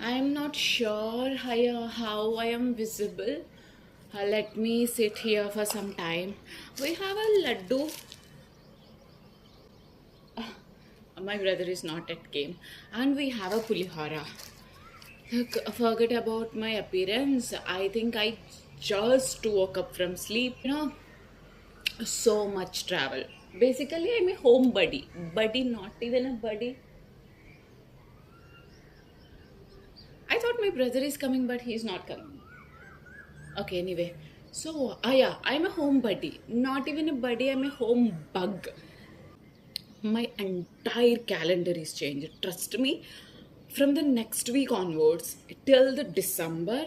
I'm not sure how I am visible. Let me sit here for some time. We have a laddu. My brother is not at game, and we have a pulihara. Look, forget about my appearance. I think I just woke up from sleep. So much travel. Basically, I'm a home buddy. Buddy, not even a buddy. I thought my brother is coming, but he's not coming. Okay, anyway. So, yeah, I'm a home buddy. Not even a buddy, I'm a home bug. My entire calendar is changed. Trust me, from the next week onwards till the December,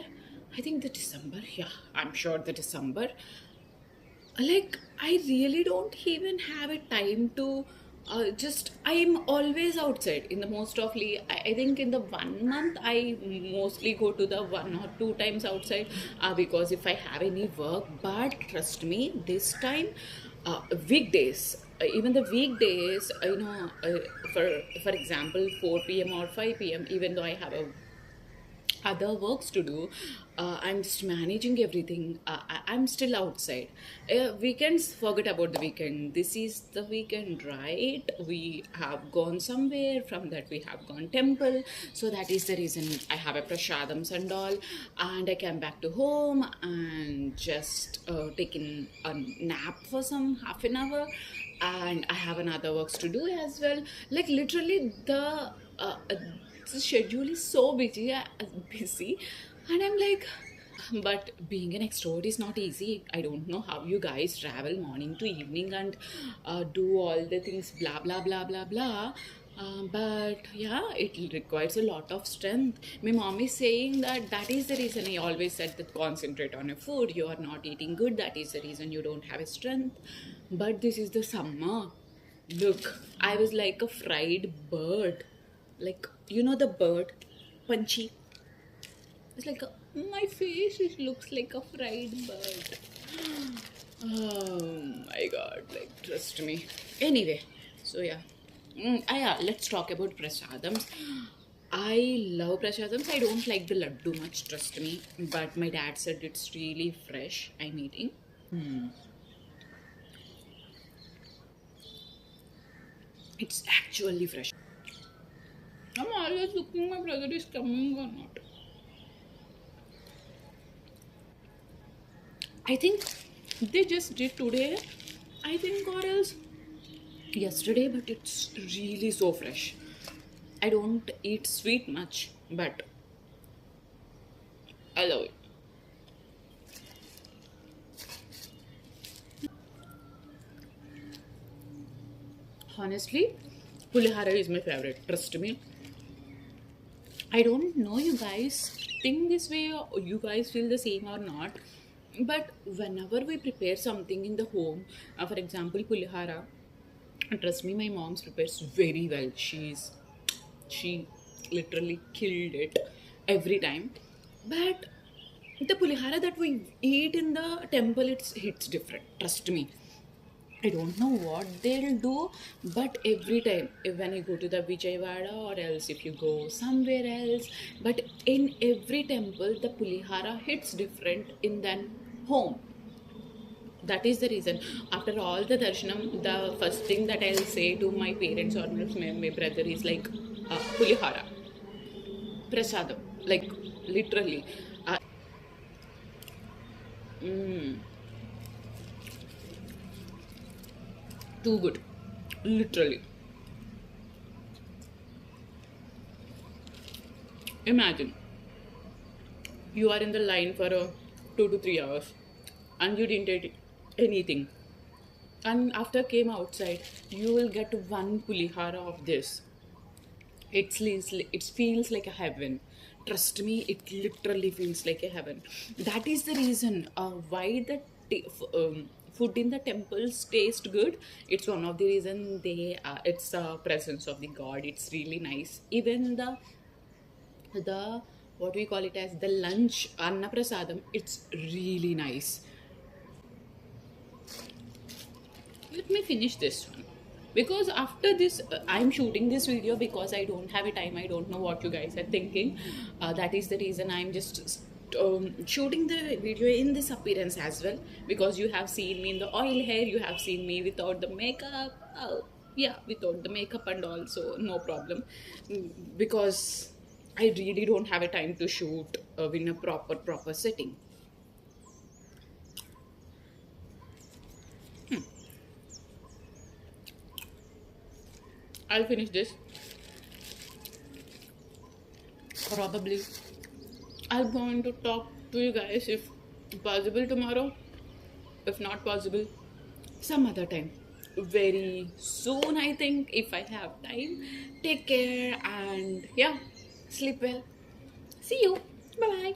I think the December, yeah, I'm sure the December, like I really don't even have a time to just I'm always outside in the most ofly I think in the 1 month I mostly go to the 1 or 2 times outside because if I have any work. But trust me, this time weekdays, even the weekdays, for example 4 p.m. or 5 p.m., even though I have a other works to do, I'm just managing everything. I'm still outside. Weekends, forget about the weekend. This is the weekend, right? We have gone somewhere. From that we have gone temple. So that is the reason I have a prasadams and all. And I came back to home and just taken a nap for some half an hour. And I have another works to do as well. Like literally the schedule is so busy, and I'm like, but being an extrovert is not easy. I don't know how you guys travel morning to evening and do all the things, blah blah blah blah blah. But yeah, it requires a lot of strength. My mom is saying that is the reason I always said that concentrate on your food. You are not eating good. That is the reason you don't have a strength. But this is the summer. Look, I was like a fried bird. Like, the bird, punchy. It's like my face it looks like a fried bird. Oh my god, like trust me. Anyway, so yeah. Yeah, let's talk about prasadams. I love prasadams. I don't like the laddu much, trust me. But my dad said it's really fresh. I'm eating. It's actually fresh. I'm always looking my brother is coming or not. I think they just did today. I think or else yesterday, but it's really so fresh. I don't eat sweet much, but I love it. Honestly, pulihara is my favorite. Trust me. I don't know you guys think this way or you guys feel the same or not. But whenever we prepare something in the home, for example, pulihara, trust me, my mom prepares very well. She literally killed it every time. But the pulihara that we eat in the temple, it hits different. Trust me. I don't know what they'll do, but every time when you go to the Vijayawada or else if you go somewhere else, but in every temple the pulihara hits different in than home. That is the reason. After all the darshanam, the first thing that I'll say to my parents or my brother is like pulihara, prasadam, like literally. Mm, too good, literally. Imagine you are in the line for 2 to 3 hours and you didn't eat anything, and after came outside you will get one pulihara of this. It feels like a heaven. Trust me, it literally feels like a heaven. That is the reason why the food in the temples taste good. It's one of the reason it's the presence of the god. It's really nice. Even the what we call it as the lunch anna prasadam, it's really nice. Let me finish this one. because after this I'm shooting this video because I don't have a time. I don't know what you guys are thinking. That is the reason I'm just shooting the video in this appearance as well, because you have seen me in the oil hair, you have seen me without the makeup. Yeah, without the makeup and all, so no problem. Because I really don't have a time to shoot in a proper setting. I'll finish this. Probably I'm going to talk to you guys if possible tomorrow. If not possible, some other time. Very soon, I think, if I have time. Take care and yeah, sleep well. See you. Bye bye.